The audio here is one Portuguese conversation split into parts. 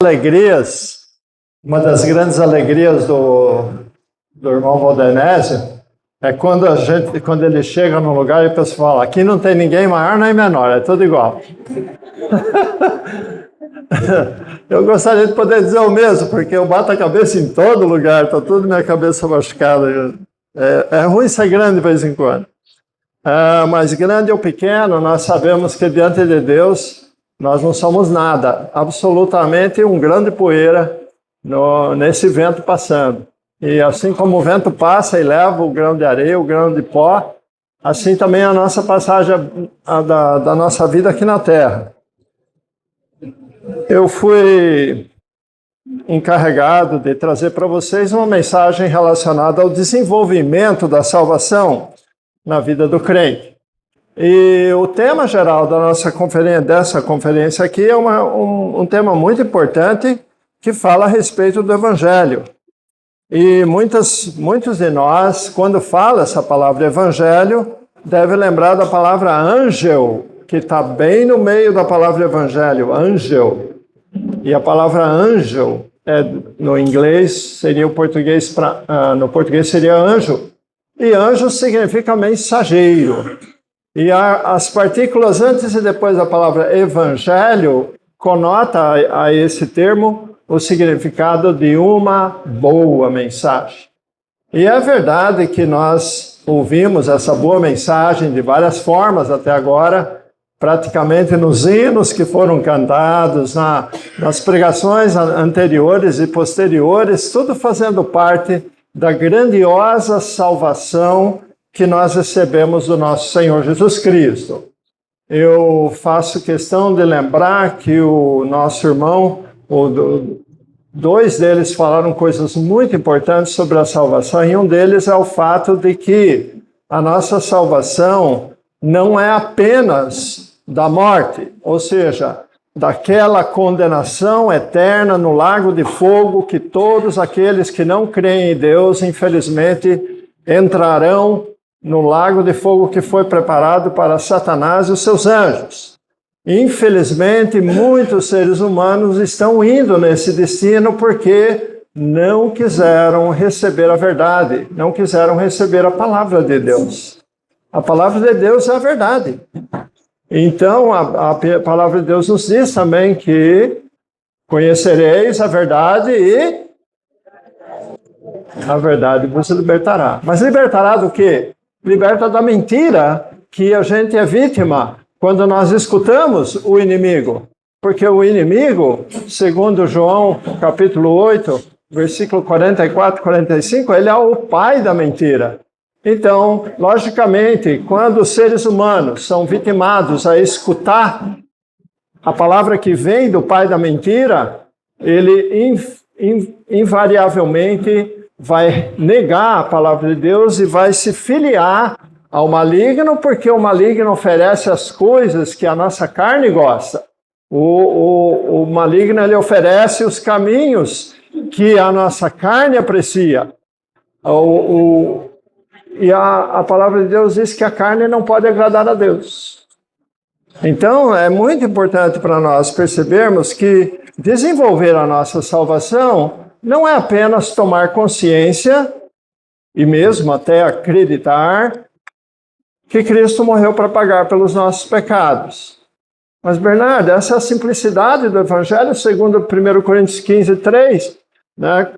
Alegrias, uma das grandes alegrias do irmão Valdenésio é quando ele chega num lugar e a pessoa fala: aqui não tem ninguém maior nem menor, é tudo igual. Eu gostaria de poder dizer o mesmo, porque eu bato a cabeça em todo lugar, está tudo minha cabeça machucada. É ruim ser grande de vez em quando. Mas grande ou pequeno, nós sabemos que diante de Deus nós não somos nada, absolutamente um grão de poeira nesse vento passando. E assim como o vento passa e leva o grão de areia, o grão de pó, assim também a nossa passagem da nossa vida aqui na Terra. Eu fui encarregado de trazer para vocês uma mensagem relacionada ao desenvolvimento da salvação na vida do crente. E o tema geral da nossa dessa conferência aqui é um tema muito importante que fala a respeito do Evangelho. E muitos de nós, quando fala essa palavra Evangelho, deve lembrar da palavra angel, que está bem no meio da palavra Evangelho, angel. E a palavra angel, no inglês, seria no português seria anjo. E anjo significa mensageiro. E as partículas antes e depois da palavra evangelho conota a esse termo o significado de uma boa mensagem. E é verdade que nós ouvimos essa boa mensagem de várias formas até agora, praticamente nos hinos que foram cantados, nas pregações anteriores e posteriores, tudo fazendo parte da grandiosa salvação que nós recebemos do nosso Senhor Jesus Cristo. Eu faço questão de lembrar que o nosso irmão, dois deles falaram coisas muito importantes sobre a salvação, e um deles é o fato de que a nossa salvação não é apenas da morte, ou seja, daquela condenação eterna no lago de fogo que todos aqueles que não creem em Deus, infelizmente, entrarão no lago de fogo que foi preparado para Satanás e os seus anjos. Infelizmente, muitos seres humanos estão indo nesse destino porque não quiseram receber a verdade, não quiseram receber a palavra de Deus. A palavra de Deus é a verdade. Então, a palavra de Deus nos diz também que conhecereis a verdade e a verdade vos libertará. Mas libertará do quê? Liberta da mentira que a gente é vítima quando nós escutamos o inimigo. Porque o inimigo, segundo João capítulo 8, versículo 44 e 45, ele é o pai da mentira. Então, logicamente, quando os seres humanos são vitimados a escutar a palavra que vem do pai da mentira, ele invariavelmente vai negar a palavra de Deus e vai se filiar ao maligno, porque o maligno oferece as coisas que a nossa carne gosta. O maligno ele oferece os caminhos que a nossa carne aprecia. E a palavra de Deus diz que a carne não pode agradar a Deus. Então, é muito importante para nós percebermos que desenvolver a nossa salvação não é apenas tomar consciência e mesmo até acreditar que Cristo morreu para pagar pelos nossos pecados. Mas, Bernardo, essa é a simplicidade do Evangelho, segundo 1 Coríntios 15, 3, né?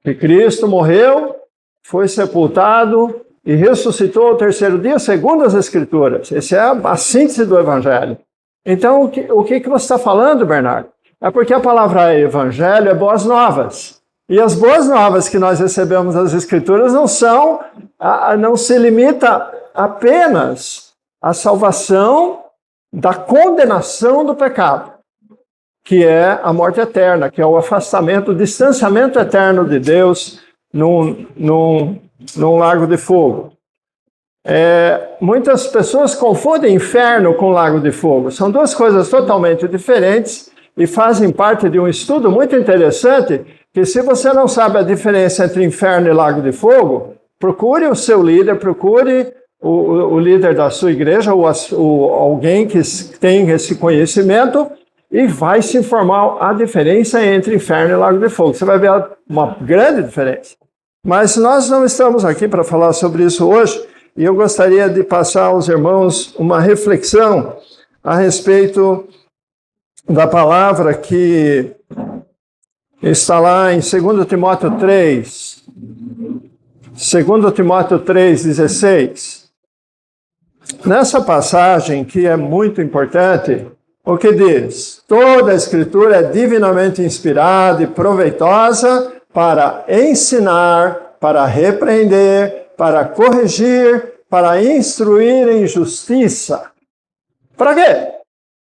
Que Cristo morreu, foi sepultado e ressuscitou ao terceiro dia, segundo as Escrituras. Essa é a síntese do Evangelho. Então, o que você está falando, Bernardo? É porque a palavra Evangelho é boas novas. E as boas novas que nós recebemos das Escrituras não se limita apenas à salvação da condenação do pecado, que é a morte eterna, que é o afastamento, o distanciamento eterno de Deus num lago de fogo. Muitas pessoas confundem inferno com lago de fogo. São duas coisas totalmente diferentes e fazem parte de um estudo muito interessante, que se você não sabe a diferença entre inferno e lago de fogo, procure o seu líder, procure o líder da sua igreja ou alguém que tem esse conhecimento e vai se informar a diferença entre inferno e lago de fogo. Você vai ver uma grande diferença. Mas nós não estamos aqui para falar sobre isso hoje, e eu gostaria de passar aos irmãos uma reflexão a respeito da palavra que está lá em 2 Timóteo 3, 2 Timóteo 3,16. Nessa passagem, que é muito importante, o que diz? Toda a Escritura é divinamente inspirada e proveitosa para ensinar, para repreender, para corrigir, para instruir em justiça. Para quê?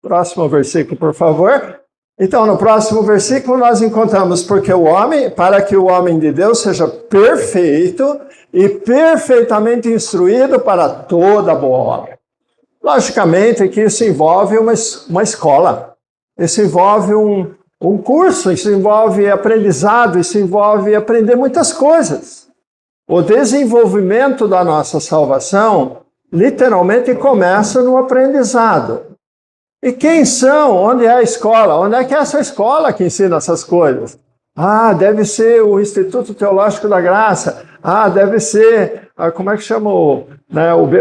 Próximo versículo, por favor. Então, no próximo versículo, nós encontramos para que o homem de Deus seja perfeito e perfeitamente instruído para toda boa obra. Logicamente que isso envolve uma escola, isso envolve um curso, isso envolve aprendizado, isso envolve aprender muitas coisas. O desenvolvimento da nossa salvação, literalmente, começa no aprendizado. E quem são? Onde é a escola? Onde é que é essa escola que ensina essas coisas? Deve ser o Instituto Teológico da Graça. Deve ser, como é que chama o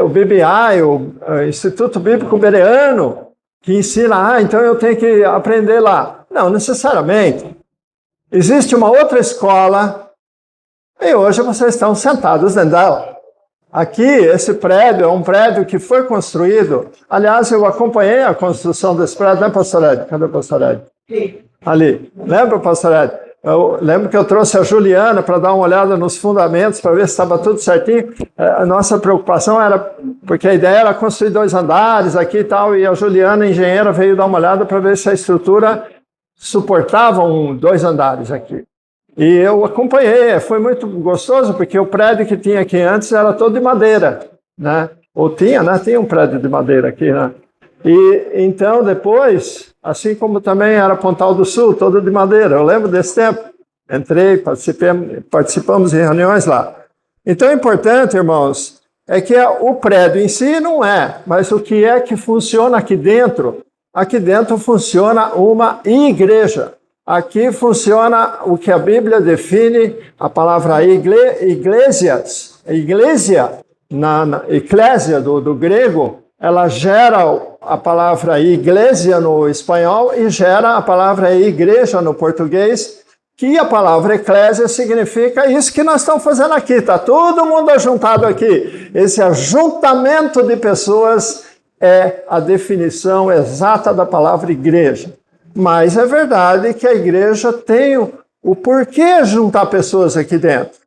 BBI, o Instituto Bíblico Bereano, que ensina, então eu tenho que aprender lá. Não necessariamente. Existe uma outra escola e hoje vocês estão sentados dentro dela. Aqui, esse prédio é um prédio que foi construído. Aliás, eu acompanhei a construção desse prédio, né, pastor Ed? Cadê o pastor Ed? Sim. Ali. Lembra, pastor Ed? Eu lembro que eu trouxe a Juliana para dar uma olhada nos fundamentos, para ver se estava tudo certinho. A nossa preocupação era, porque a ideia era construir 2 andares aqui e tal, e a Juliana, engenheira, veio dar uma olhada para ver se a estrutura suportava 2 andares aqui. E eu acompanhei, foi muito gostoso, porque o prédio que tinha aqui antes era todo de madeira, né? Ou tinha, né? Tinha um prédio de madeira aqui, né? E então depois, assim como também era Pontal do Sul, todo de madeira, eu lembro desse tempo, entrei, participamos de reuniões lá. Então é importante, irmãos, é que o prédio em si não é, mas o que é que funciona aqui dentro? Aqui dentro funciona uma igreja. Aqui funciona o que a Bíblia define, a palavra iglesia, na eclésia do grego, ela gera a palavra iglesia no espanhol e gera a palavra igreja no português, que a palavra eclésia significa isso que nós estamos fazendo aqui, está todo mundo ajuntado aqui. Esse ajuntamento de pessoas é a definição exata da palavra igreja. Mas é verdade que a igreja tem o porquê juntar pessoas aqui dentro.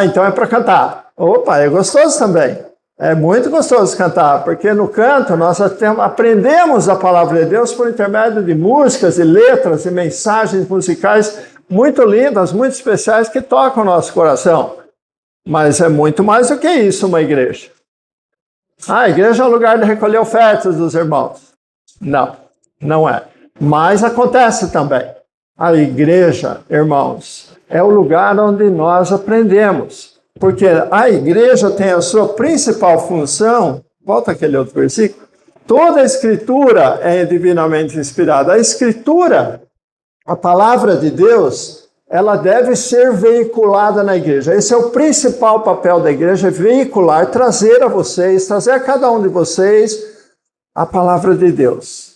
Então é para cantar. Opa, é gostoso também. É muito gostoso cantar, porque no canto nós aprendemos a palavra de Deus por intermédio de músicas e letras e mensagens musicais muito lindas, muito especiais, que tocam o nosso coração. Mas é muito mais do que isso uma igreja. A igreja é o lugar de recolher ofertas dos irmãos. Não é. Mas acontece também. A igreja, irmãos, é o lugar onde nós aprendemos. Porque a igreja tem a sua principal função, volta aquele outro versículo, toda a Escritura é divinamente inspirada. A Escritura, a palavra de Deus, ela deve ser veiculada na igreja. Esse é o principal papel da igreja, veicular, trazer a cada um de vocês a palavra de Deus.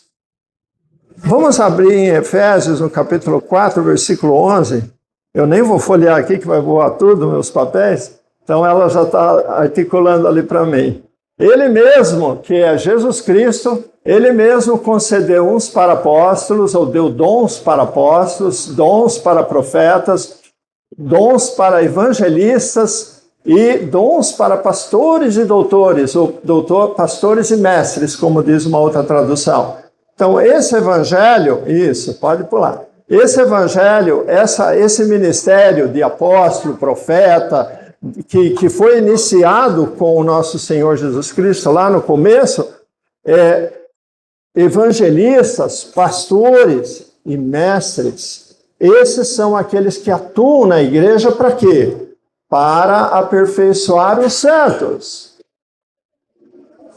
Vamos abrir em Efésios, no capítulo 4, versículo 11. Eu nem vou folhear aqui, que vai voar tudo, meus papéis. Então, ela já está articulando ali para mim. Ele mesmo, que é Jesus Cristo, ele mesmo concedeu uns para apóstolos, ou deu dons para apóstolos, dons para profetas, dons para evangelistas e dons para pastores e doutores, ou pastores e mestres, como diz uma outra tradução. Então, esse evangelho, isso, pode pular. Esse evangelho, esse ministério de apóstolo, profeta, que foi iniciado com o nosso Senhor Jesus Cristo lá no começo, evangelistas, pastores e mestres, esses são aqueles que atuam na igreja para quê? Para aperfeiçoar os santos,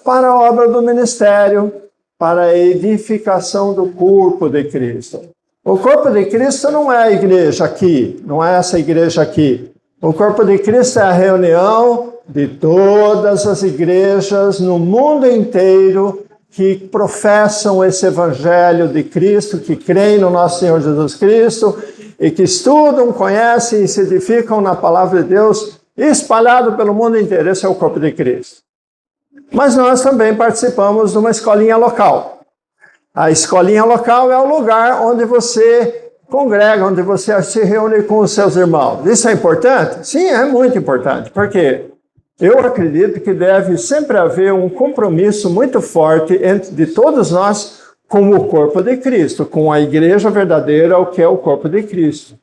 para a obra do ministério, para a edificação do corpo de Cristo. O corpo de Cristo não é a igreja aqui, não é essa igreja aqui. O corpo de Cristo é a reunião de todas as igrejas no mundo inteiro que professam esse evangelho de Cristo, que creem no nosso Senhor Jesus Cristo e que estudam, conhecem e se edificam na palavra de Deus, espalhado pelo mundo inteiro. Esse é o corpo de Cristo. Mas nós também participamos de uma escolinha local. A escolinha local é o lugar onde você congrega, onde você se reúne com os seus irmãos. Isso é importante? Sim, é muito importante. Por quê? Eu acredito que deve sempre haver um compromisso muito forte de todos nós com o corpo de Cristo, com a igreja verdadeira, o que é o corpo de Cristo.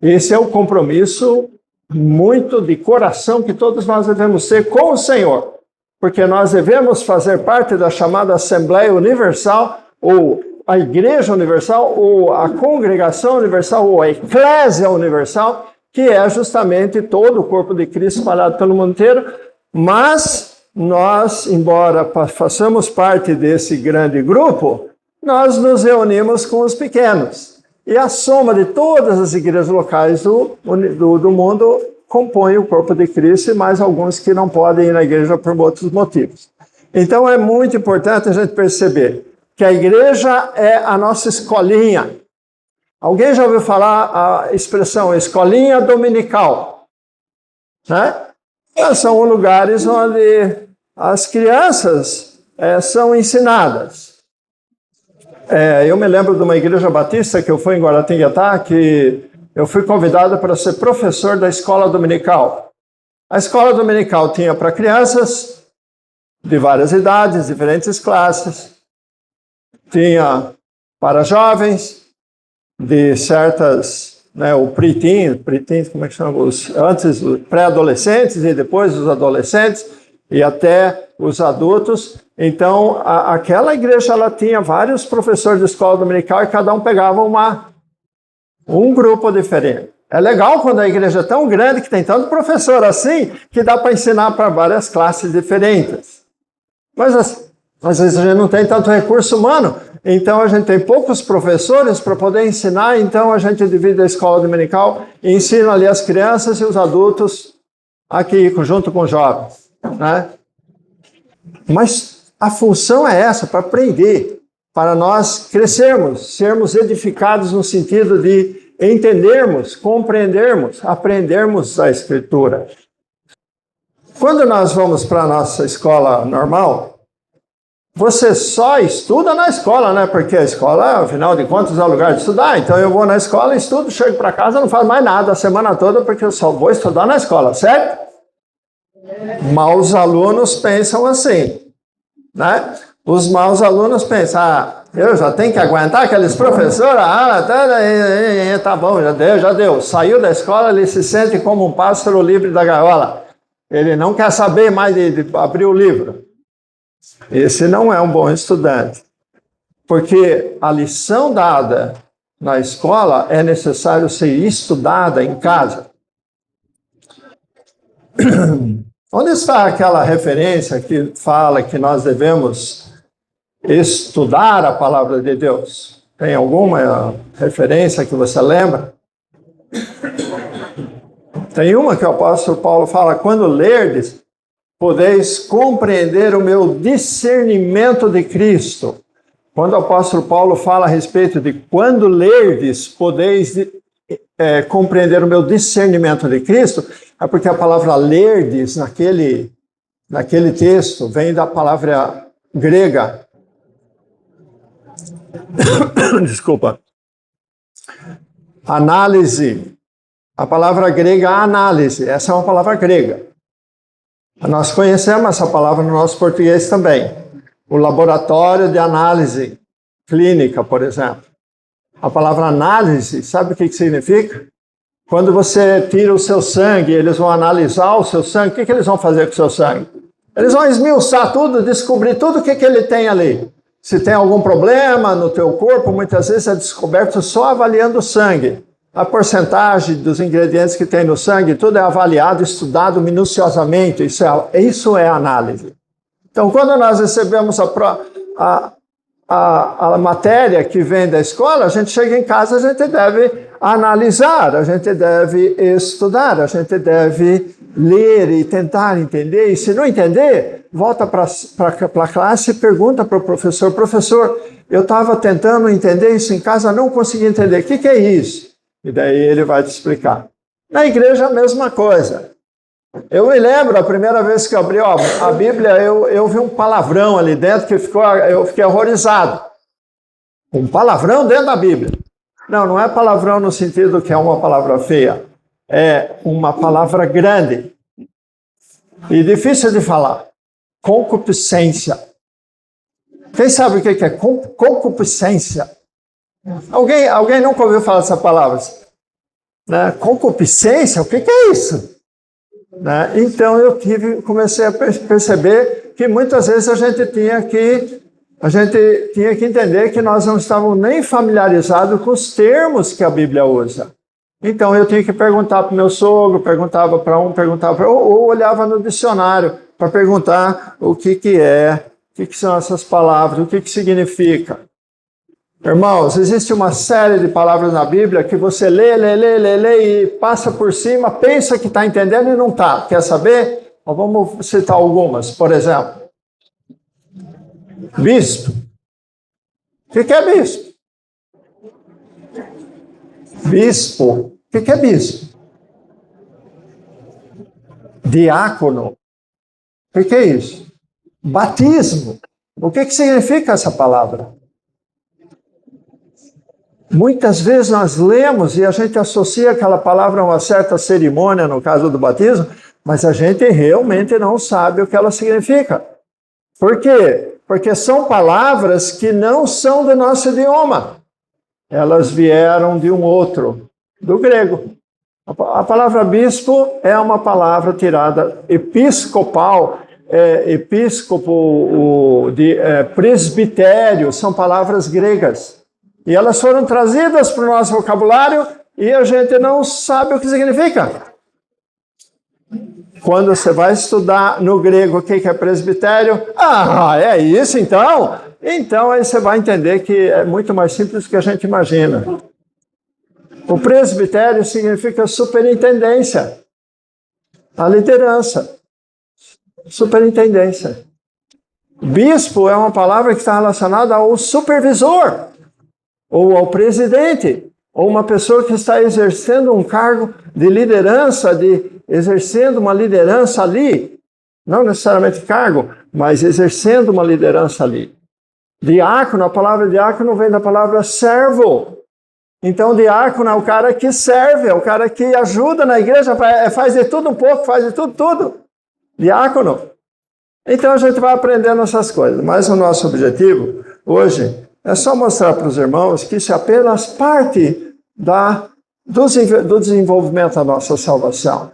Esse é o compromisso muito de coração que todos nós devemos ter com o Senhor, porque nós devemos fazer parte da chamada Assembleia Universal, ou a Igreja Universal, ou a Congregação Universal, ou a Eclésia Universal, que é justamente todo o corpo de Cristo espalhado pelo mundo inteiro, mas nós, embora façamos parte desse grande grupo, nós nos reunimos com os pequenos. E a soma de todas as igrejas locais do mundo compõe o corpo de Cristo e mais alguns que não podem ir na igreja por outros motivos. Então é muito importante a gente perceber que a igreja é a nossa escolinha. Alguém já ouviu falar a expressão escolinha dominical? Né? São lugares onde as crianças são ensinadas. Eu me lembro de uma igreja batista que eu fui em Guaratinguetá, que eu fui convidado para ser professor da escola dominical. A escola dominical tinha para crianças de várias idades, diferentes classes. Tinha para jovens de certas, o preteen, como é que chama? Antes os pré-adolescentes e depois os adolescentes e até os adultos. Então, aquela igreja ela tinha vários professores de escola dominical e cada um pegava um grupo diferente. É legal quando a igreja é tão grande que tem tanto professor assim que dá para ensinar para várias classes diferentes. Mas às vezes a gente não tem tanto recurso humano, então a gente tem poucos professores para poder ensinar, então a gente divide a escola dominical e ensina ali as crianças e os adultos aqui junto com os jovens, né? Mas a função é essa, para aprender, para nós crescermos, sermos edificados no sentido de entendermos, compreendermos, aprendermos a Escritura. Quando nós vamos para a nossa escola normal, você só estuda na escola, né? Porque a escola, afinal de contas, é o lugar de estudar. Então eu vou na escola, estudo, chego para casa, não faço mais nada a semana toda, porque eu só vou estudar na escola, certo? Maus alunos pensam assim, né? Os maus alunos pensam, eu já tenho que aguentar aqueles professores, tá bom, já deu. Saiu da escola, ele se sente como um pássaro livre da gaiola. Ele não quer saber mais de abrir o livro. Esse não é um bom estudante, porque a lição dada na escola é necessário ser estudada em casa. Onde está aquela referência que fala que nós devemos estudar a palavra de Deus? Tem alguma referência que você lembra? Tem uma que o apóstolo Paulo fala, quando lerdes, podeis compreender o meu discernimento de Cristo. Quando o apóstolo Paulo fala a respeito de quando lerdes, podeis compreender o meu discernimento de Cristo, é porque a palavra lerdes, naquele texto, vem da palavra grega. Desculpa. Análise. A palavra grega análise, essa é uma palavra grega. Nós conhecemos essa palavra no nosso português também. O laboratório de análise clínica, por exemplo. A palavra análise, sabe o que significa? Quando você tira o seu sangue, eles vão analisar o seu sangue, o que eles vão fazer com o seu sangue? Eles vão esmiuçar tudo, descobrir tudo o que ele tem ali. Se tem algum problema no teu corpo, muitas vezes é descoberto só avaliando o sangue. A porcentagem dos ingredientes que tem no sangue, tudo é avaliado, estudado minuciosamente. Isso é análise. Então, quando nós recebemos a matéria que vem da escola, a gente chega em casa, a gente deve analisar, a gente deve estudar, a gente deve ler e tentar entender. E se não entender, volta para a classe e pergunta para o professor: professor, eu estava tentando entender isso em casa, não consegui entender, o que é isso? E daí ele vai te explicar. Na igreja, a mesma coisa. Eu me lembro, a primeira vez que eu abri a Bíblia, eu vi um palavrão ali dentro que eu fiquei horrorizado. Um palavrão dentro da Bíblia. Não é palavrão no sentido que é uma palavra feia. É uma palavra grande e difícil de falar. Concupiscência. Quem sabe o que é concupiscência? Alguém nunca ouviu falar dessa palavra? Né? Concupiscência? O que é isso? Né? Então eu comecei a perceber que muitas vezes a gente tinha que entender que nós não estávamos nem familiarizados com os termos que a Bíblia usa. Então eu tinha que perguntar para o meu sogro, perguntava para um, perguntava para outro, ou olhava no dicionário para perguntar o que são essas palavras, o que significa. Irmãos, existe uma série de palavras na Bíblia que você lê e passa por cima, pensa que está entendendo e não está. Quer saber? Vamos citar algumas. Por exemplo, bispo. O que é bispo? Bispo. O que é bispo? Diácono. O que é isso? Batismo. O que significa essa palavra? Muitas vezes nós lemos e a gente associa aquela palavra a uma certa cerimônia, no caso do batismo, mas a gente realmente não sabe o que ela significa. Por quê? Porque são palavras que não são do nosso idioma. Elas vieram de um outro, do grego. A palavra bispo é uma palavra tirada episcopal, presbitério, são palavras gregas. E elas foram trazidas para o nosso vocabulário e a gente não sabe o que significa. Quando você vai estudar no grego o que é presbitério, é isso então? Então aí você vai entender que é muito mais simples do que a gente imagina. O presbitério significa superintendência, a liderança, superintendência. Bispo é uma palavra que está relacionada ao supervisor, ou ao presidente, ou uma pessoa que está exercendo um cargo de liderança, exercendo uma liderança ali, não necessariamente cargo, mas exercendo uma liderança ali. Diácono, a palavra diácono vem da palavra servo. Então, diácono é o cara que serve, é o cara que ajuda na igreja, faz de tudo um pouco, faz de tudo. Diácono. Então, a gente vai aprendendo essas coisas, mas o nosso objetivo hoje é só mostrar para os irmãos que isso é apenas parte do desenvolvimento da nossa salvação.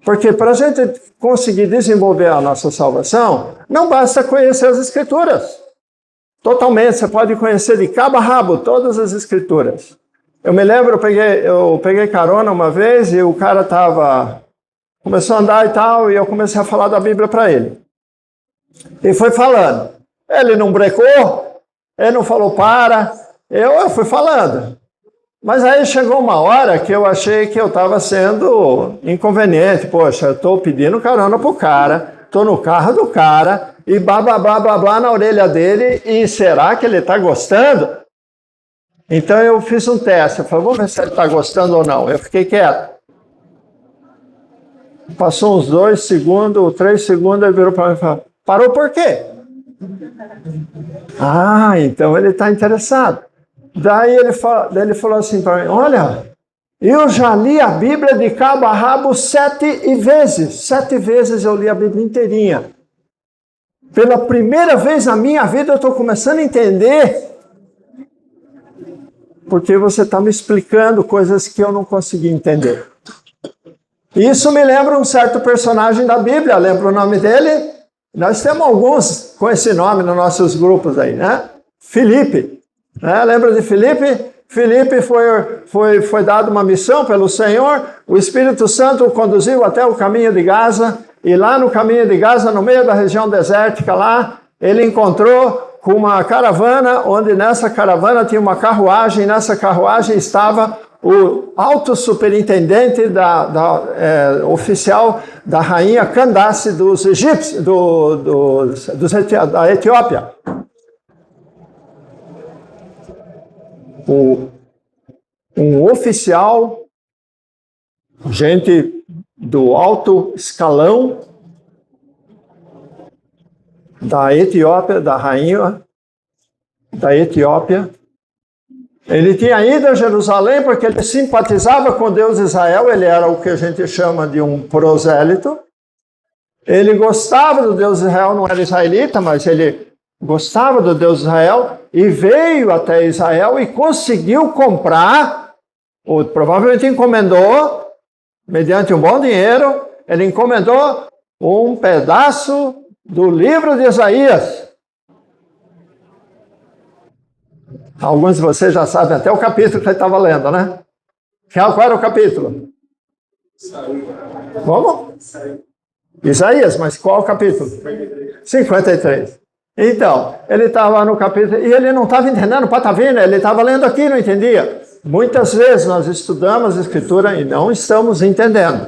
Porque para a gente conseguir desenvolver a nossa salvação, não basta conhecer as Escrituras. Totalmente, você pode conhecer de cabo a rabo todas as Escrituras. Eu me lembro, eu peguei carona uma vez e o cara começou a andar e tal, e eu comecei a falar da Bíblia para ele. E foi falando. Ele não brecou. Ele não falou para, eu fui falando. Mas aí chegou uma hora que eu achei que eu estava sendo inconveniente. Poxa, eu estou pedindo carona para o cara, estou no carro do cara, e blá, blá, blá, blá, blá na orelha dele, e será que ele está gostando? Então eu fiz um teste, eu falei, vamos ver se ele está gostando ou não. Eu fiquei quieto. Passou uns 2 segundos, 3 segundos, ele virou para mim e falou, parou por quê? Então ele está interessado. Daí ele falou assim para mim, olha, eu já li a Bíblia de cabo a rabo 7 vezes. 7 vezes eu li a Bíblia inteirinha. Pela primeira vez na minha vida eu estou começando a entender porque você está me explicando coisas que eu não consegui entender. Isso me lembra um certo personagem da Bíblia, lembra o nome dele? Nós temos alguns com esse nome nos nossos grupos aí, né? Filipe. Né? Lembra de Filipe? Filipe foi dado uma missão pelo Senhor, o Espírito Santo o conduziu até o caminho de Gaza, e lá no caminho de Gaza, no meio da região desértica lá, ele encontrou com uma caravana, onde nessa caravana tinha uma carruagem, nessa carruagem estava o alto superintendente oficial da rainha Candace dos egípcios, da Etiópia. Um oficial, gente do alto escalão da Etiópia, da rainha da Etiópia. Ele tinha ido a Jerusalém porque ele simpatizava com Deus de Israel, ele era o que a gente chama de um prosélito. Ele gostava do Deus de Israel, não era israelita, mas ele gostava do Deus de Israel e veio até Israel e conseguiu comprar, ou provavelmente encomendou, mediante um bom dinheiro, ele encomendou um pedaço do livro de Isaías. Alguns de vocês já sabem até o capítulo que ele estava lendo, né? Qual era o capítulo? Como? Isaías, mas qual o capítulo? 53. Então, ele estava no capítulo, e ele não estava entendendo patavina, ele estava lendo aqui e não entendia. Muitas vezes nós estudamos a Escritura e não estamos entendendo.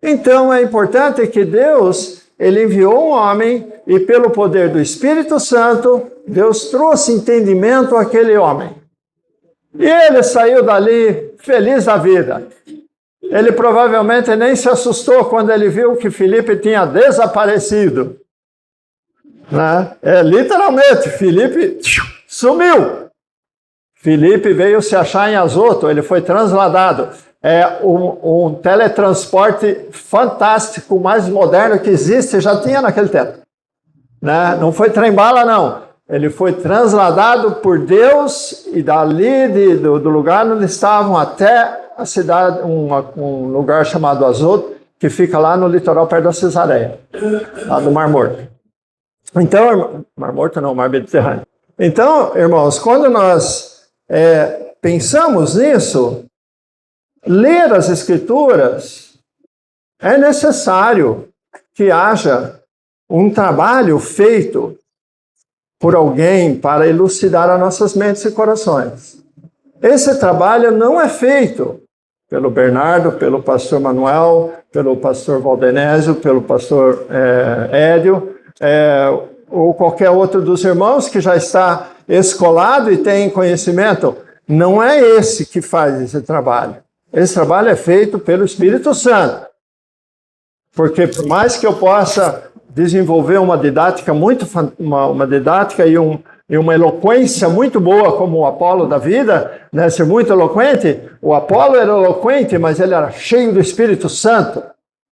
Então, é importante que Deus, ele enviou um homem e pelo poder do Espírito Santo, Deus trouxe entendimento àquele homem. E ele saiu dali feliz da vida. Ele provavelmente nem se assustou quando ele viu que Filipe tinha desaparecido. Né? Literalmente, Filipe sumiu. Filipe veio se achar em Azoto, ele foi transladado. É um teletransporte fantástico, mais moderno que existe, já tinha naquele tempo. Né? Não foi trem-bala, não. Ele foi transladado por Deus e dali do lugar onde estavam até a cidade, um lugar chamado Azoto, que fica lá no litoral perto da Cesareia, lá do Mar Morto. Então, Mar Morto não, Mar Mediterrâneo. Então, irmãos, quando nós pensamos nisso, ler as Escrituras, é necessário que haja um trabalho feito por alguém para elucidar as nossas mentes e corações. Esse trabalho não é feito pelo Bernardo, pelo pastor Manuel, pelo pastor Valdenésio, pelo pastor Édio, ou qualquer outro dos irmãos que já está escolado e tem conhecimento. Não é esse que faz esse trabalho. Esse trabalho é feito pelo Espírito Santo. Porque por mais que eu possa desenvolver uma didática uma didática e uma eloquência muito boa, como o Apolo da vida, né, ser muito eloquente, o Apolo era eloquente, mas ele era cheio do Espírito Santo.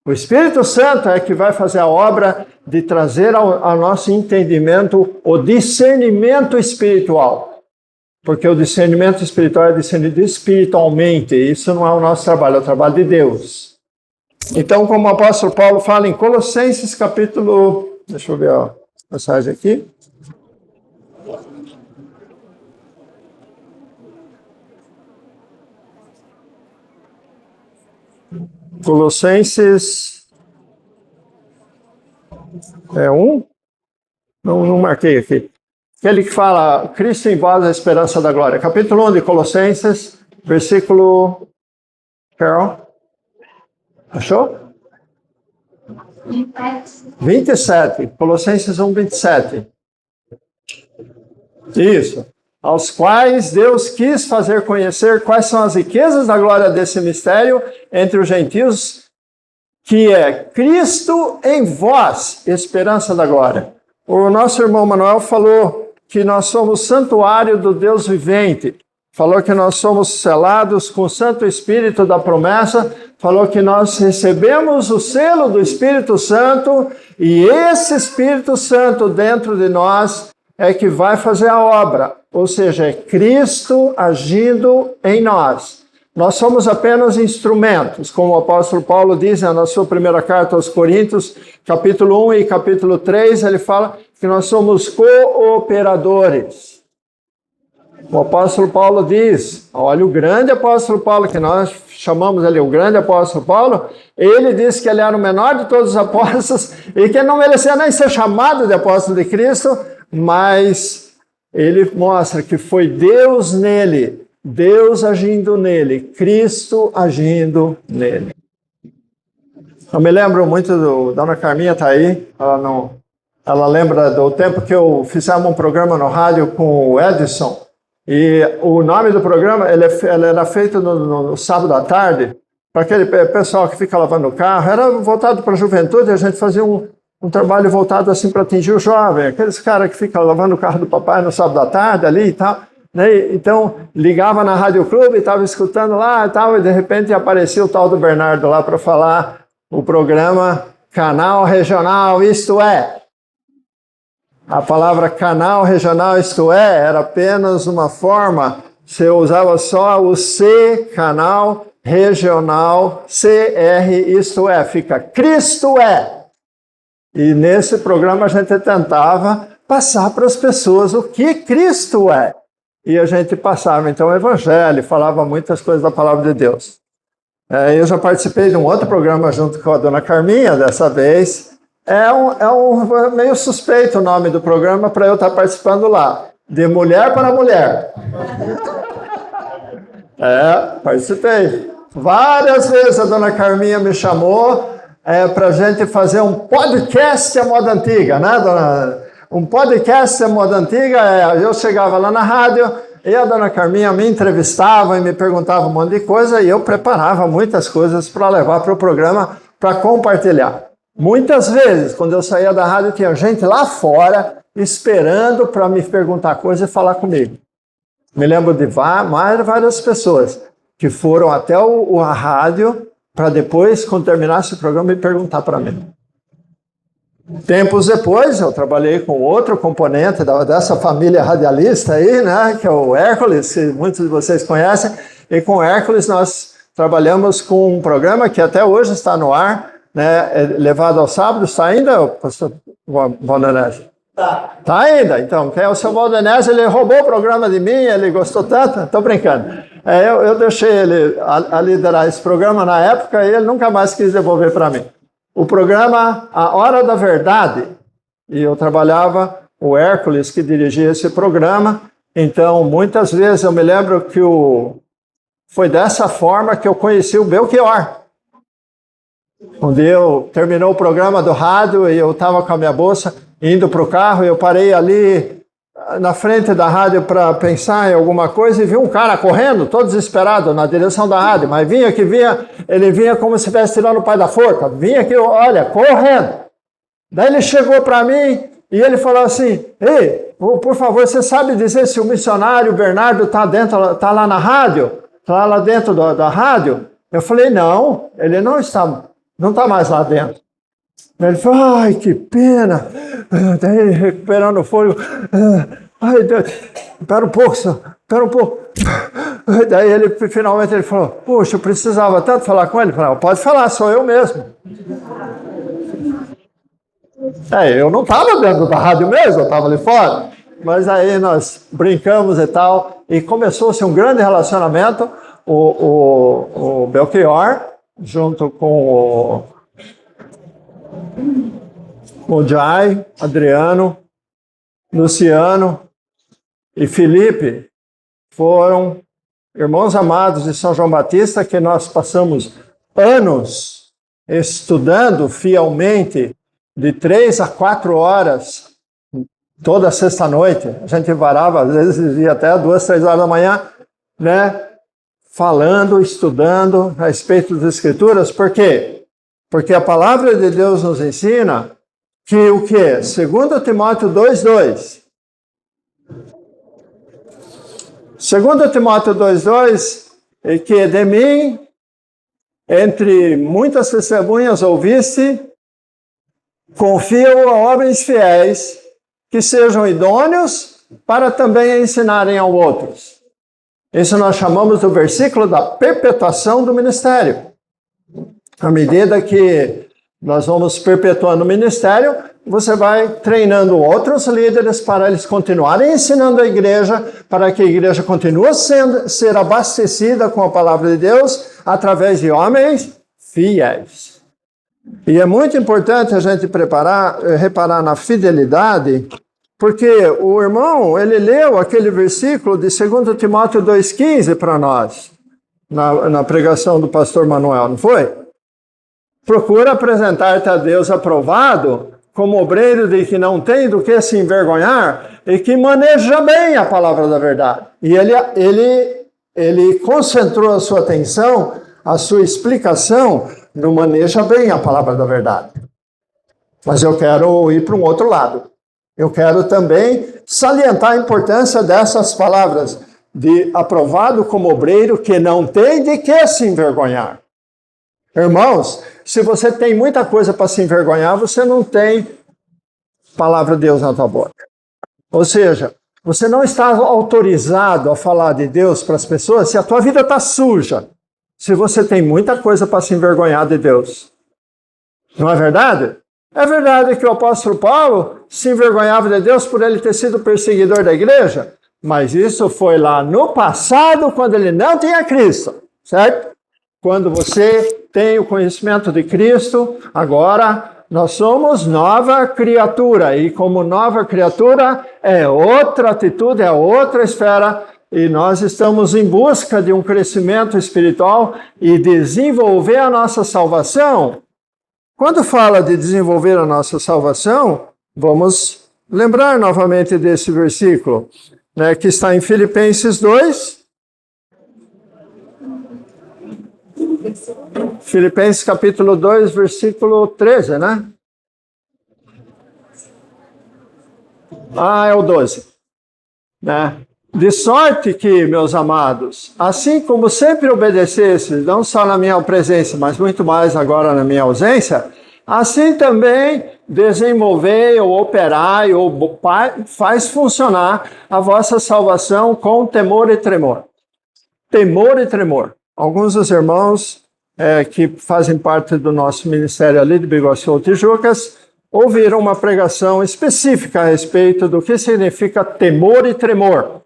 O Espírito Santo é que vai fazer a obra de trazer ao nosso entendimento o discernimento espiritual. Porque o discernimento espiritual é discernido espiritualmente. Isso não é o nosso trabalho, é o trabalho de Deus. Então, como o apóstolo Paulo fala em Colossenses capítulo... Deixa eu ver a passagem aqui. Colossenses 1? Não marquei aqui. Aquele que fala, Cristo em vós, a esperança da glória. Capítulo 1 de Colossenses, versículo... Carol? Achou? 27. Colossenses 1, 27. Isso. Aos quais Deus quis fazer conhecer quais são as riquezas da glória desse mistério entre os gentios, que é Cristo em vós, esperança da glória. O nosso irmão Manuel falou que nós somos santuário do Deus vivente. Falou que nós somos selados com o Santo Espírito da promessa. Falou que nós recebemos o selo do Espírito Santo e esse Espírito Santo dentro de nós é que vai fazer a obra. Ou seja, é Cristo agindo em nós. Nós somos apenas instrumentos, como o apóstolo Paulo diz na sua primeira carta aos Coríntios, capítulo 1 e capítulo 3, ele fala que nós somos cooperadores. O apóstolo Paulo diz, olha o grande apóstolo Paulo, que nós chamamos ali o grande apóstolo Paulo, ele disse que ele era o menor de todos os apóstolos e que não merecia nem ser chamado de apóstolo de Cristo, mas ele mostra que foi Deus nele, Deus agindo nele, Cristo agindo nele. Eu me lembro muito Dona Carminha está aí, ela lembra do tempo que eu fizemos um programa no rádio com o Edson, e o nome do programa ele era feito no sábado à tarde, para aquele pessoal que fica lavando o carro, era voltado para a juventude, a gente fazia um trabalho voltado assim para atingir o jovem, aqueles caras que ficam lavando o carro do papai no sábado à tarde ali e tal, né? Então ligava na Rádio Clube, estava escutando lá e tal, e de repente aparecia o tal do Bernardo lá para falar o programa Canal Regional, isto é. A palavra canal regional, isto é, era apenas uma forma, você usava só o C, canal regional, CR, isto é, fica Cristo é. E nesse programa a gente tentava passar para as pessoas o que Cristo é. E a gente passava então o Evangelho, falava muitas coisas da palavra de Deus. Eu já participei de um outro programa junto com a Dona Carminha, dessa vez. É meio suspeito o nome do programa para eu estar participando lá. De Mulher para Mulher. Participei. Várias vezes a Dona Carminha me chamou para a gente fazer um podcast à moda antiga, né, dona? Um podcast à moda antiga, eu chegava lá na rádio e a Dona Carminha me entrevistava e me perguntava um monte de coisa e eu preparava muitas coisas para levar para o programa para compartilhar. Muitas vezes, quando eu saía da rádio, tinha gente lá fora esperando para me perguntar coisa e falar comigo. Me lembro de várias pessoas que foram até a rádio para depois, quando terminasse o programa, me perguntar para mim. Tempos depois, eu trabalhei com outro componente dessa família radialista aí, né, que é o Hércules, que muitos de vocês conhecem, e com o Hércules nós trabalhamos com um programa que até hoje está no ar, né, levado ao sábado. Está ainda, pastor Valdenésio? Tá ainda. Então, quem é o seu Valdenésio, ele roubou o programa de mim, ele gostou tanto, estou brincando. Eu deixei ele a liderar esse programa na época e ele nunca mais quis devolver para mim. O programa A Hora da Verdade, e eu trabalhava, o Hércules que dirigia esse programa, então muitas vezes eu me lembro que foi dessa forma que eu conheci o Belchior. Um dia terminou o programa do rádio e eu estava com a minha bolsa indo para o carro, e eu parei ali na frente da rádio para pensar em alguma coisa e vi um cara correndo, todo desesperado, na direção da rádio, mas ele vinha como se estivesse tirando o pai da forca, vinha aqui, olha, correndo. Daí ele chegou para mim e ele falou assim: ei, por favor, você sabe dizer se o missionário Bernardo está lá na rádio? Está lá dentro da rádio? Eu falei: não, ele não está mais lá dentro. Ele falou: ai, que pena. Daí, recuperando o fôlego. Ai, Deus, espera um pouco, senhor, espera um pouco. Daí finalmente ele falou: puxa, eu precisava tanto falar com ele. Eu falei: pode falar, sou eu mesmo. Eu não estava dentro da rádio mesmo, eu estava ali fora. Mas aí nós brincamos e tal, e começou-se um grande relacionamento. O Belchior, junto com o Jai, Adriano, Luciano e Felipe, foram irmãos amados de São João Batista, que nós passamos anos estudando fielmente, de 3 a 4 horas, toda sexta-noite. A gente varava, às vezes ia até 2, 3 horas da manhã, né? Falando, estudando a respeito das Escrituras. Por quê? Porque a palavra de Deus nos ensina que o quê? 2 Timóteo 2,2. 2 Timóteo 2,2, e que de mim, entre muitas testemunhas ouviste, confio a homens fiéis, que sejam idôneos para também ensinarem aos outros. Isso nós chamamos do versículo da perpetuação do ministério. À medida que nós vamos perpetuando o ministério, você vai treinando outros líderes para eles continuarem ensinando a igreja, para que a igreja continue ser abastecida com a palavra de Deus através de homens fiéis. E é muito importante a gente reparar na fidelidade, Porque o irmão, ele leu aquele versículo de 2 Timóteo 2,15 para nós, na pregação do pastor Manuel, não foi? Procura apresentar-te a Deus aprovado, como obreiro de que não tem do que se envergonhar e que maneja bem a palavra da verdade. E ele concentrou a sua atenção, a sua explicação no maneja bem a palavra da verdade. Mas eu quero ir para um outro lado. Eu quero também salientar a importância dessas palavras de aprovado como obreiro que não tem de que se envergonhar. Irmãos, se você tem muita coisa para se envergonhar, você não tem palavra de Deus na tua boca. Ou seja, você não está autorizado a falar de Deus para as pessoas se a tua vida está suja. Se você tem muita coisa para se envergonhar de Deus. Não é verdade? É verdade que o apóstolo Paulo se envergonhava de Deus por ele ter sido perseguidor da igreja, mas isso foi lá no passado, quando ele não tinha Cristo, certo? Quando você tem o conhecimento de Cristo, agora nós somos nova criatura, e como nova criatura é outra atitude, é outra esfera, e nós estamos em busca de um crescimento espiritual e desenvolver a nossa salvação. Quando fala de desenvolver a nossa salvação, vamos lembrar novamente desse versículo, né, que está em Filipenses 2. Filipenses capítulo 2, versículo 13, né? É o 12. Né? De sorte que, meus amados, assim como sempre obedecestes, não só na minha presença, mas muito mais agora na minha ausência, assim também desenvolvei ou operai ou faz funcionar a vossa salvação com temor e tremor. Temor e tremor. Alguns dos irmãos que fazem parte do nosso ministério ali de Biguaçu Tijucas ouviram uma pregação específica a respeito do que significa temor e tremor.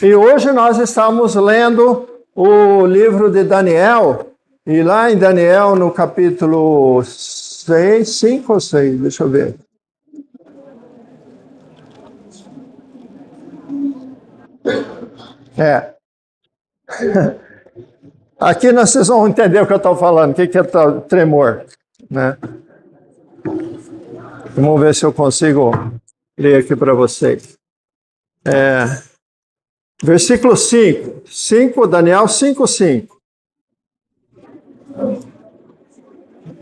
E hoje nós estamos lendo o livro de Daniel, e lá em Daniel, no capítulo 6, 5 ou 6, deixa eu ver. Aqui vocês vão entender o que eu estou falando, o que é tremor, né? Vamos ver se eu consigo ler aqui para vocês. Versículo 5, Daniel 5, 5.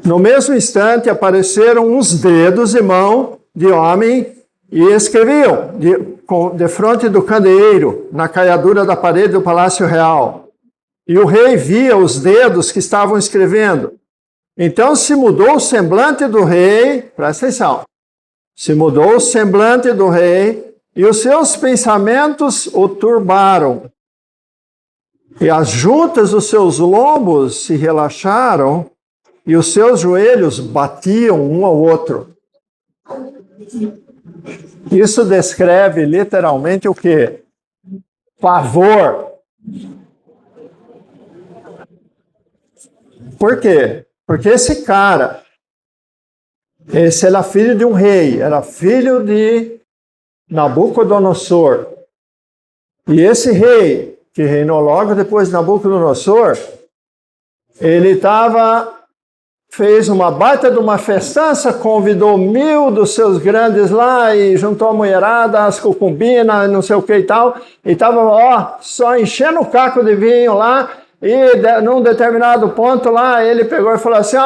No mesmo instante apareceram uns dedos e mão de homem e escreviam de frente do candeeiro, na caiadura da parede do palácio real. E o rei via os dedos que estavam escrevendo. Então se mudou o semblante do rei, presta atenção, se mudou o semblante do rei e os seus pensamentos o turbaram. E as juntas dos seus lombos se relaxaram e os seus joelhos batiam um ao outro. Isso descreve literalmente o quê? Pavor. Por quê? Porque esse cara, esse era filho de um rei, era filho de Nabucodonosor. E esse rei, que reinou logo depois de Nabucodonosor, ele fez uma baita de uma festança, convidou 1000 dos seus grandes lá e juntou a mulherada, as concubinas, não sei o que e tal, e estava só enchendo o caco de vinho lá, e num determinado ponto lá, ele pegou e falou assim,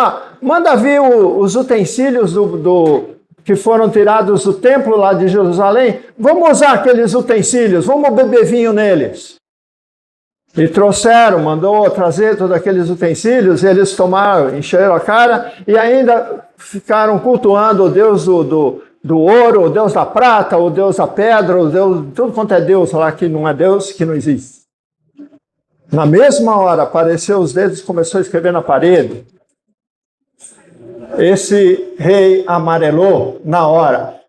manda vir os utensílios que foram tirados do templo lá de Jerusalém, vamos usar aqueles utensílios, vamos beber vinho neles. E trouxeram, mandou trazer todos aqueles utensílios, eles tomaram, encheram a cara e ainda ficaram cultuando o Deus do ouro, o Deus da prata, o Deus da pedra, o Deus, tudo quanto é Deus lá que não é Deus, que não existe. Na mesma hora, apareceu os dedos e começou a escrever na parede. Esse rei amarelou na hora.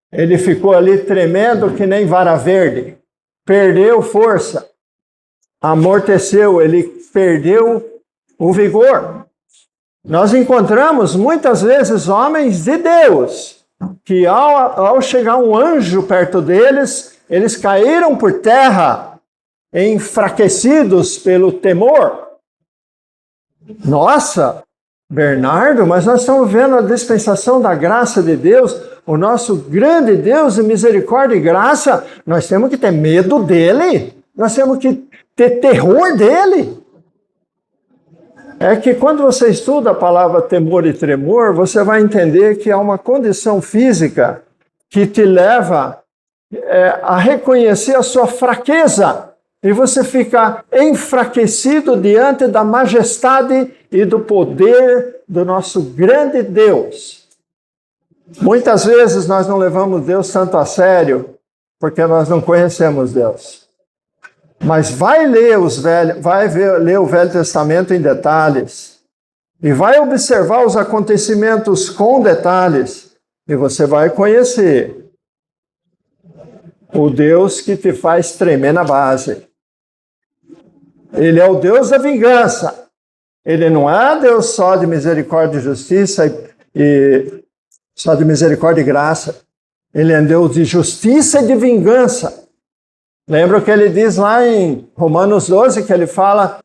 Ele ficou ali tremendo que nem vara verde. Perdeu força. Amorteceu, ele perdeu o vigor. Nós encontramos muitas vezes homens de Deus, que ao chegar um anjo perto deles, eles caíram por terra, enfraquecidos pelo temor. Nossa, Bernardo, mas nós estamos vendo a dispensação da graça de Deus, o nosso grande Deus de misericórdia e graça. Nós temos que ter medo dele, nós temos que ter terror dele. É que quando você estuda a palavra temor e tremor, você vai entender que há uma condição física que te leva a reconhecer a sua fraqueza. E você fica enfraquecido diante da majestade e do poder do nosso grande Deus. Muitas vezes nós não levamos Deus tanto a sério, porque nós não conhecemos Deus. Mas vai ler ler o Velho Testamento em detalhes, e vai observar os acontecimentos com detalhes, e você vai conhecer o Deus que te faz tremer na base. Ele é o Deus da vingança. Ele não é Deus só de misericórdia e justiça, e só de misericórdia e graça. Ele é Deus de justiça e de vingança. Lembra o que ele diz lá em Romanos 12, que ele fala: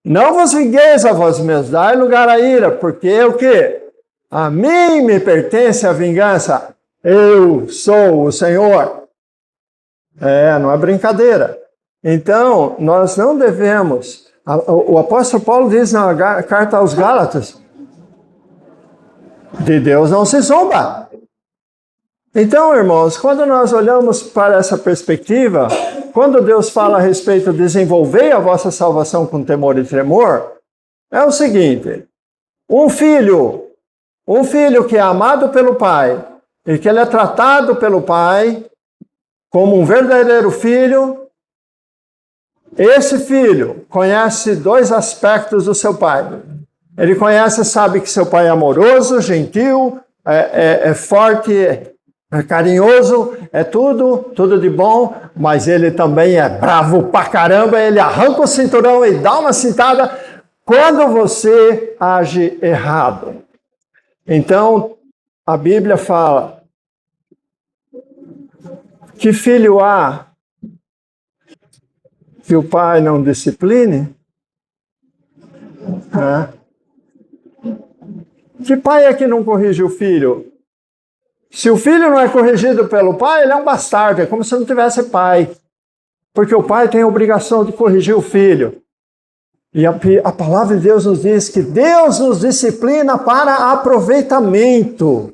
não vos vingueis a vós mesmos, dai lugar à ira, porque o quê? A mim me pertence a vingança, eu sou o Senhor. Não é brincadeira. Então, nós não devemos, o apóstolo Paulo diz na carta aos Gálatas, de Deus não se zomba. Então, irmãos, quando nós olhamos para essa perspectiva, quando Deus fala a respeito de desenvolver a vossa salvação com temor e tremor, é o seguinte: um filho que é amado pelo pai e que ele é tratado pelo pai como um verdadeiro filho, esse filho conhece dois aspectos do seu pai. Ele conhece, sabe que seu pai é amoroso, gentil, é forte, é carinhoso, é tudo de bom, mas ele também é bravo pra caramba, ele arranca o cinturão e dá uma cintada quando você age errado. Então, a Bíblia fala: que filho há que o pai não discipline? Que pai é que não corrige o filho? Se o filho não é corrigido pelo pai, ele é um bastardo, é como se não tivesse pai. Porque o pai tem a obrigação de corrigir o filho. E a palavra de Deus nos diz que Deus nos disciplina para aproveitamento.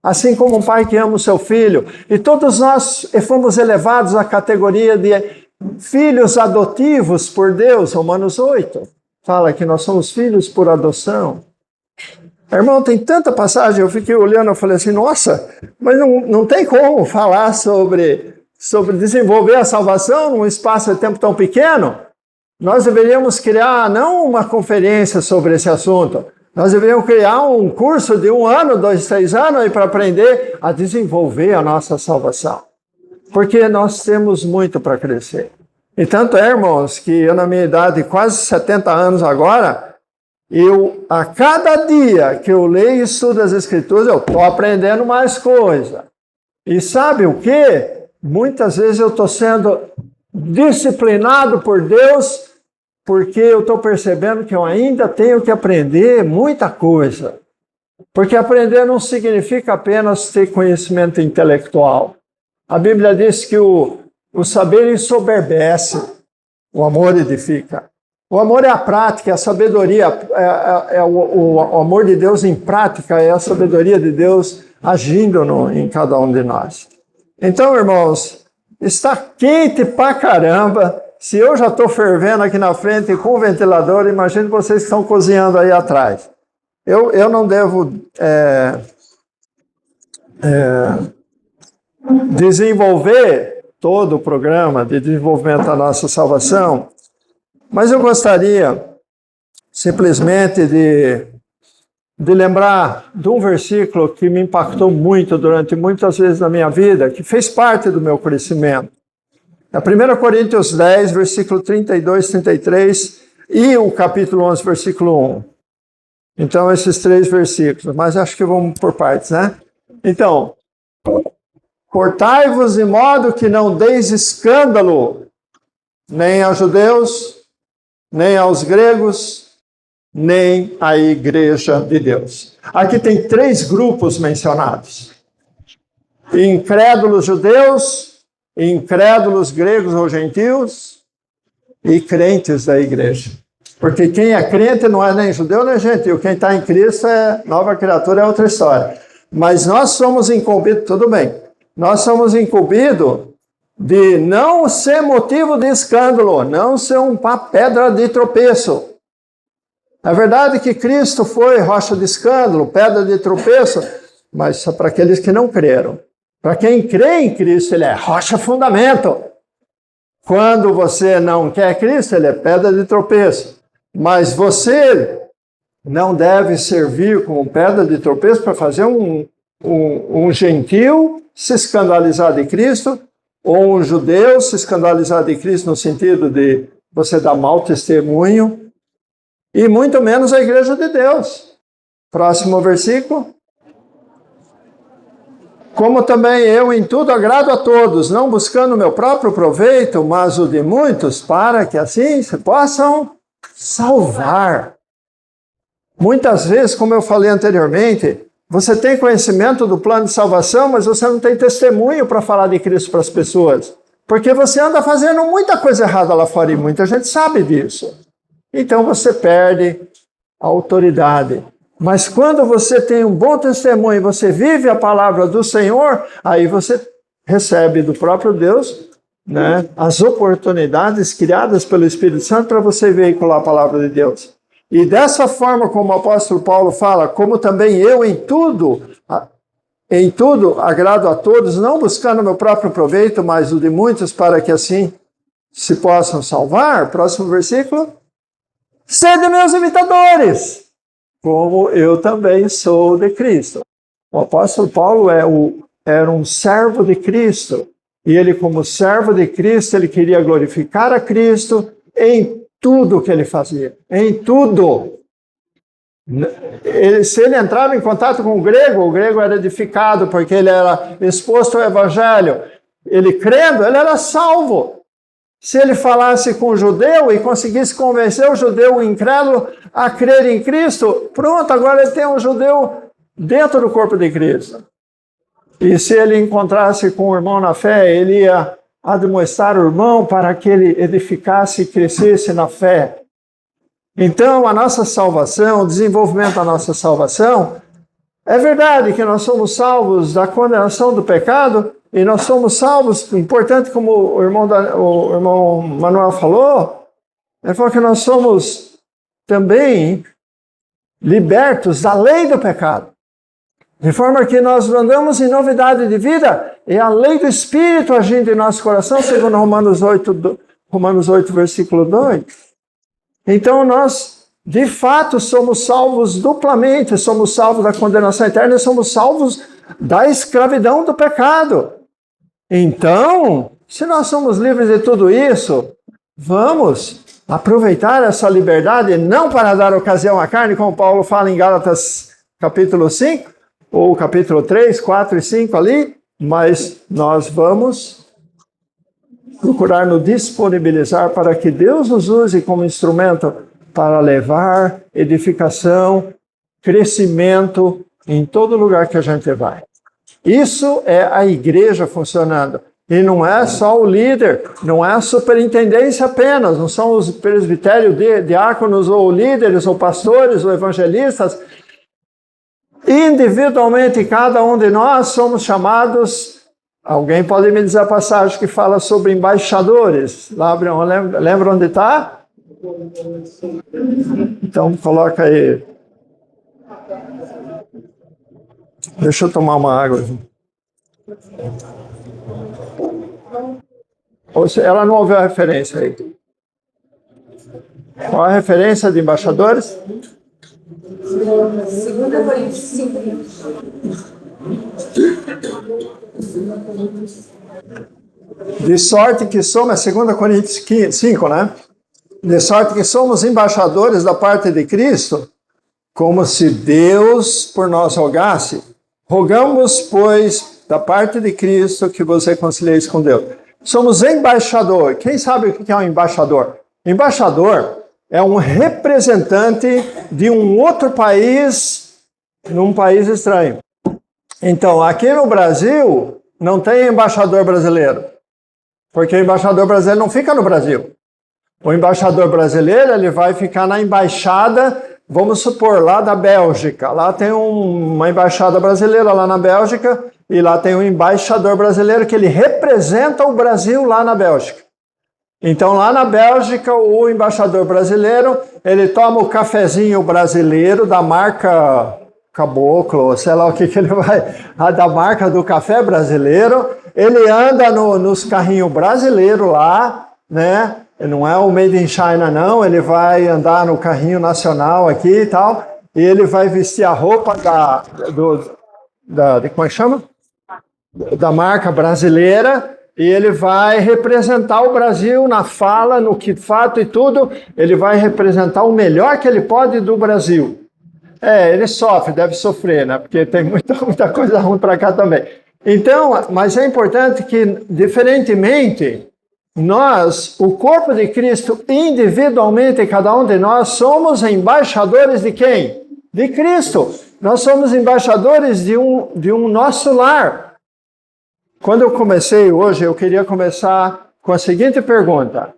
Assim como um pai que ama o seu filho. E todos nós fomos elevados à categoria de filhos adotivos por Deus. Romanos 8 fala que nós somos filhos por adoção. Irmão, tem tanta passagem, eu fiquei olhando e falei assim: nossa, mas não tem como falar sobre desenvolver a salvação num espaço de tempo tão pequeno. Nós deveríamos criar não uma conferência sobre esse assunto, nós deveríamos criar um curso de 1 ano, 2, 3 anos para aprender a desenvolver a nossa salvação. Porque nós temos muito para crescer. E tanto é, irmãos, que eu na minha idade, quase 70 anos agora, a cada dia que eu leio e estudo as Escrituras, eu estou aprendendo mais coisa. E sabe o quê? Muitas vezes eu estou sendo disciplinado por Deus, porque eu estou percebendo que eu ainda tenho que aprender muita coisa. Porque aprender não significa apenas ter conhecimento intelectual. A Bíblia diz que o saber ensoberbece, o amor edifica. O amor é a prática, é a sabedoria, o amor de Deus em prática, é a sabedoria de Deus agindo em cada um de nós. Então, irmãos, está quente pra caramba. Se eu já estou fervendo aqui na frente com o ventilador, imagine vocês que estão cozinhando aí atrás. Eu não devo desenvolver todo o programa de desenvolvimento da nossa salvação, mas eu gostaria simplesmente de lembrar de um versículo que me impactou muito durante muitas vezes na minha vida, que fez parte do meu crescimento. É 1 Coríntios 10, versículo 32, 33 e o capítulo 11, versículo 1. Então, esses 3 versículos, mas acho que vamos por partes, né? Então, Portai-vos de modo que não deis escândalo, nem aos judeus, nem aos gregos, nem à igreja de Deus. Aqui tem 3 grupos mencionados: incrédulos judeus, incrédulos gregos ou gentios e crentes da igreja. Porque quem é crente não é nem judeu nem gentil. Quem está em Cristo é nova criatura, é outra história. Mas nós somos incumbidos, tudo bem, nós somos incumbidos de não ser motivo de escândalo, não ser uma pedra de tropeço. É verdade que Cristo foi rocha de escândalo, pedra de tropeço, mas só para aqueles que não creram. Para quem crê em Cristo, ele é rocha fundamento. Quando você não quer Cristo, ele é pedra de tropeço. Mas você não deve servir como pedra de tropeço para fazer um gentil se escandalizar de Cristo, ou um judeu se escandalizar de Cristo no sentido de você dar mau testemunho, e muito menos a igreja de Deus. Próximo versículo. Como também eu em tudo agrado a todos, não buscando o meu próprio proveito, mas o de muitos, para que assim se possam salvar. Muitas vezes, como eu falei anteriormente, você tem conhecimento do plano de salvação, mas você não tem testemunho para falar de Cristo para as pessoas. Porque você anda fazendo muita coisa errada lá fora e muita gente sabe disso. Então você perde a autoridade. Mas quando você tem um bom testemunho e você vive a palavra do Senhor, aí você recebe do próprio Deus, né, as oportunidades criadas pelo Espírito Santo para você veicular a palavra de Deus. E dessa forma, como o apóstolo Paulo fala, como também eu em tudo agrado a todos, não buscando meu próprio proveito, mas o de muitos, para que assim se possam salvar. Próximo versículo. Sede meus imitadores, como eu também sou de Cristo. O apóstolo Paulo era um servo de Cristo, e ele, como servo de Cristo, ele queria glorificar a Cristo em tudo que ele fazia, em tudo. Se ele entrava em contato com o grego era edificado, porque ele era exposto ao evangelho. Ele crendo, ele era salvo. Se ele falasse com o judeu e conseguisse convencer o judeu incrédulo a crer em Cristo, pronto, agora ele tem um judeu dentro do corpo de Cristo. E se ele encontrasse com o irmão na fé, ele ia admoestar o irmão para que ele edificasse e crescesse na fé. Então, a nossa salvação, o desenvolvimento da nossa salvação, é verdade que nós somos salvos da condenação do pecado, e nós somos salvos, importante como o irmão Manuel falou, ele falou que nós somos também libertos da lei do pecado. De forma que nós andamos em novidade de vida, e a lei do Espírito agindo em nosso coração, segundo Romanos 8, versículo 2. Então nós, de fato, somos salvos duplamente, somos salvos da condenação eterna e somos salvos da escravidão do pecado. Então, se nós somos livres de tudo isso, vamos aproveitar essa liberdade, não para dar ocasião à carne, como Paulo fala em Gálatas capítulo 5, ou capítulo 3, 4 e 5 ali, mas nós vamos procurar nos disponibilizar para que Deus nos use como instrumento para levar edificação, crescimento em todo lugar que a gente vai. Isso é a igreja funcionando. E não é só o líder, não é a superintendência apenas, não são os presbitérios, diáconos, ou líderes, ou pastores, ou evangelistas. Individualmente, cada um de nós somos chamados. Alguém pode me dizer a passagem que fala sobre embaixadores? Lembra onde está? Então, coloca aí. Deixa eu tomar uma água. Ou seja, ela não ouviu a referência aí. Qual a referência de embaixadores? 2 Coríntios 5. De sorte que somos, é 2 Coríntios 5, né? De sorte que somos embaixadores da parte de Cristo, como se Deus por nós rogasse. Rogamos, pois, da parte de Cristo que você reconcilie com Deus. Somos embaixador. Quem sabe o que é um embaixador? Embaixador é um representante de um outro país num país estranho. Então, aqui no Brasil, não tem embaixador brasileiro, porque o embaixador brasileiro não fica no Brasil. O embaixador brasileiro, ele vai ficar na embaixada, vamos supor, lá da Bélgica. Lá tem uma embaixada brasileira lá na Bélgica, e lá tem um embaixador brasileiro que ele representa o Brasil lá na Bélgica. Então, lá na Bélgica, o embaixador brasileiro, ele toma o cafezinho brasileiro da marca Caboclo, sei lá o que ele vai, da marca do café brasileiro, ele anda nos carrinhos brasileiros lá, né? Não é o Made in China, não, ele vai andar no carrinho nacional aqui e tal, e ele vai vestir a roupa como é que chama? Da marca brasileira, e ele vai representar o Brasil na fala, no que fato e tudo, ele vai representar o melhor que ele pode do Brasil. Ele sofre, deve sofrer, né? Porque tem muita coisa ruim para cá também. Então, mas é importante que, diferentemente, nós, o corpo de Cristo, individualmente, cada um de nós, somos embaixadores de quem? De Cristo. Nós somos embaixadores de um nosso lar. Quando eu comecei hoje, eu queria começar com a seguinte pergunta.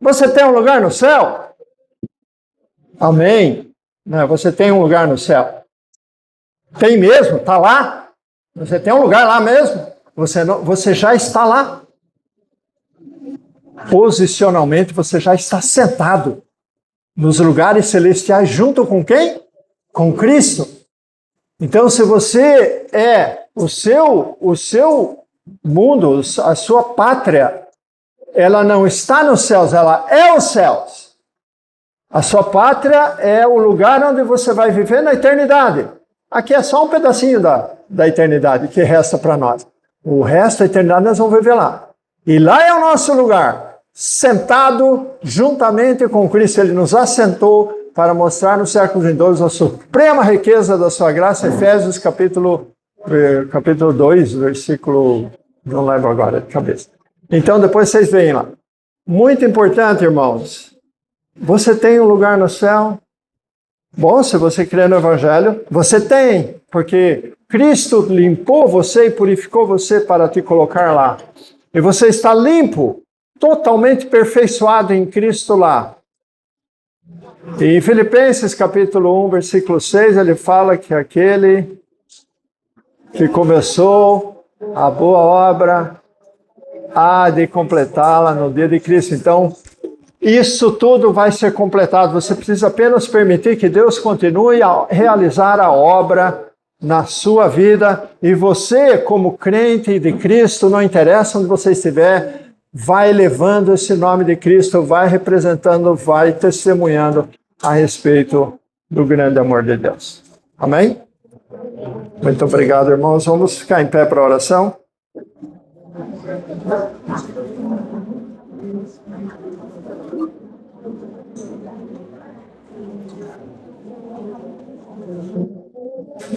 Você tem um lugar no céu? Amém. Você tem um lugar no céu. Tem mesmo? Está lá? Você tem um lugar lá mesmo? Você já está lá. Posicionalmente, você já está sentado nos lugares celestiais junto com quem? Com Cristo. Então, se você o seu mundo, a sua pátria, ela não está nos céus, ela é os céus. A sua pátria é o lugar onde você vai viver na eternidade. Aqui é só um pedacinho da eternidade que resta para nós. O resto da eternidade nós vamos viver lá. E lá é o nosso lugar, sentado juntamente com Cristo. Ele nos assentou para mostrar nos séculos vindouros a suprema riqueza da sua graça. Efésios capítulo 2, versículo... não lembro agora de cabeça. Então depois vocês veem lá. Muito importante, irmãos. Você tem um lugar no céu? Bom, se você crê no Evangelho, você tem, porque Cristo limpou você e purificou você para te colocar lá. E você está limpo, totalmente aperfeiçoado em Cristo lá. E em Filipenses capítulo 1, versículo 6, ele fala que aquele que começou a boa obra há de completá-la no dia de Cristo. Então, isso tudo vai ser completado. Você precisa apenas permitir que Deus continue a realizar a obra na sua vida. E você, como crente de Cristo, não interessa onde você estiver, vai levando esse nome de Cristo, vai representando, vai testemunhando a respeito do grande amor de Deus. Amém? Muito obrigado, irmãos. Vamos ficar em pé para a oração.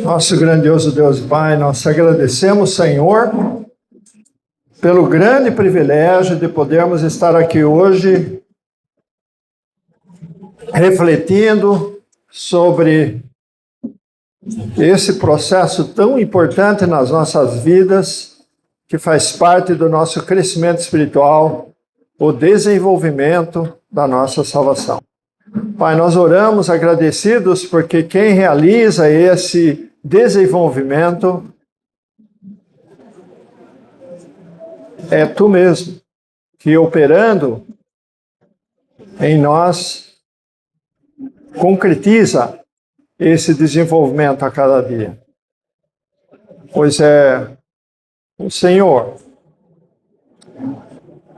Nosso grandioso Deus e Pai, nós te agradecemos, Senhor, pelo grande privilégio de podermos estar aqui hoje refletindo sobre esse processo tão importante nas nossas vidas, que faz parte do nosso crescimento espiritual, o desenvolvimento da nossa salvação. Pai, nós oramos agradecidos porque quem realiza esse desenvolvimento é Tu mesmo, que operando em nós concretiza esse desenvolvimento a cada dia. Pois é o Senhor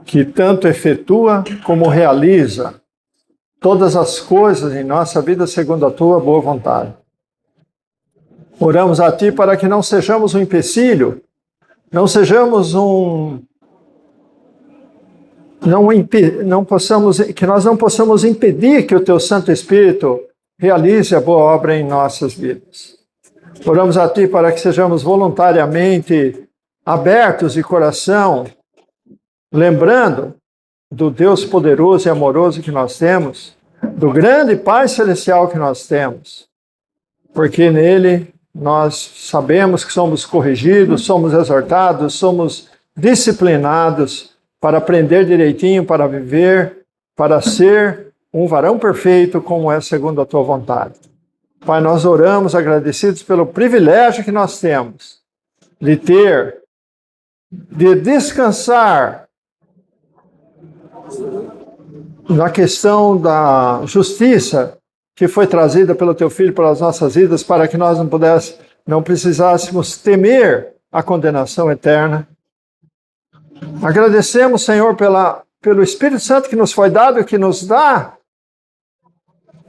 que tanto efetua como realiza todas as coisas em nossa vida segundo a Tua boa vontade. Oramos a Ti para que não sejamos um empecilho, não sejamos que nós não possamos impedir que o Teu Santo Espírito realize a boa obra em nossas vidas. Oramos a Ti para que sejamos voluntariamente abertos de coração, lembrando do Deus poderoso e amoroso que nós temos, do grande Pai Celestial que nós temos, porque nele nós sabemos que somos corrigidos, somos exortados, somos disciplinados para aprender direitinho, para viver, para ser um varão perfeito como é segundo a tua vontade. Pai, nós oramos agradecidos pelo privilégio que nós temos de descansar na questão da justiça que foi trazida pelo teu Filho pelas nossas vidas, para que nós não precisássemos temer a condenação eterna. Agradecemos, Senhor, pelo Espírito Santo que nos foi dado e que nos dá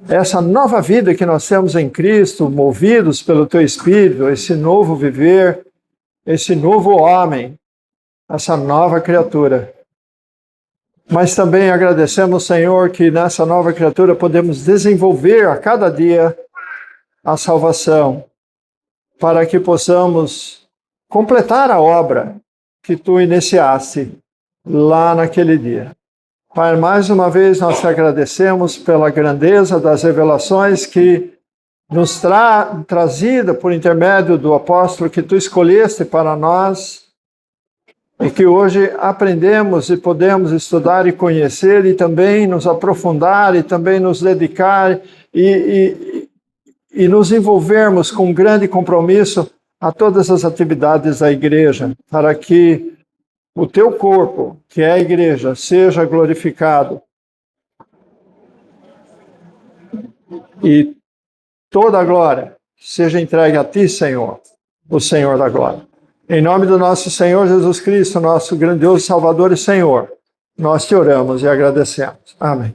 essa nova vida que nós temos em Cristo, movidos pelo teu Espírito, esse novo viver, esse novo homem, essa nova criatura. Mas também agradecemos, Senhor, que nessa nova criatura podemos desenvolver a cada dia a salvação, para que possamos completar a obra que tu iniciaste lá naquele dia. Pai, mais uma vez nós te agradecemos pela grandeza das revelações que nos trazida por intermédio do apóstolo que tu escolheste para nós, e que hoje aprendemos e podemos estudar e conhecer e também nos aprofundar e também nos dedicar e nos envolvermos com um grande compromisso a todas as atividades da igreja, para que o teu corpo, que é a igreja, seja glorificado e toda a glória seja entregue a ti, Senhor, o Senhor da glória. Em nome do nosso Senhor Jesus Cristo, nosso grandioso Salvador e Senhor, nós te oramos e agradecemos. Amém.